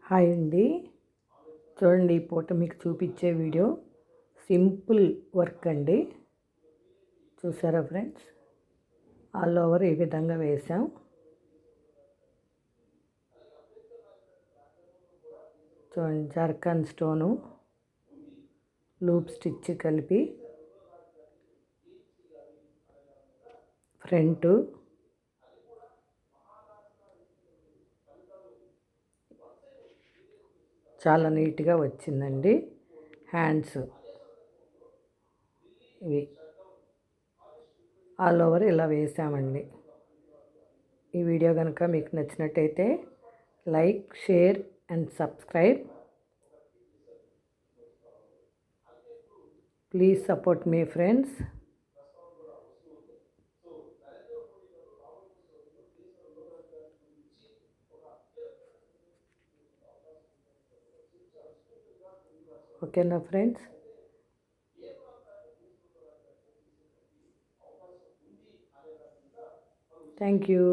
Hi అండి. చూడండి, ఈ పూట మీకు చూపించే వీడియో సింపుల్ వర్క్ అండి. చూసారా ఫ్రెండ్స్, ఆల్ ఓవర్ ఈ విధంగా వేసాం. చూడండి, జర్కన్ స్టోను లూప్ స్టిచ్ కలిపి ఫ్రంట్ చాలా నీట్గా వచ్చిందండి. హ్యాండ్స్ ఇవి ఆల్ ఓవర్ ఇలా వేసామండి. ఈ వీడియో కనుక మీకు నచ్చినట్టయితే like, share and subscribe. Please support me friends. ఓకేనా ఫ్రెండ్స్? Thank you.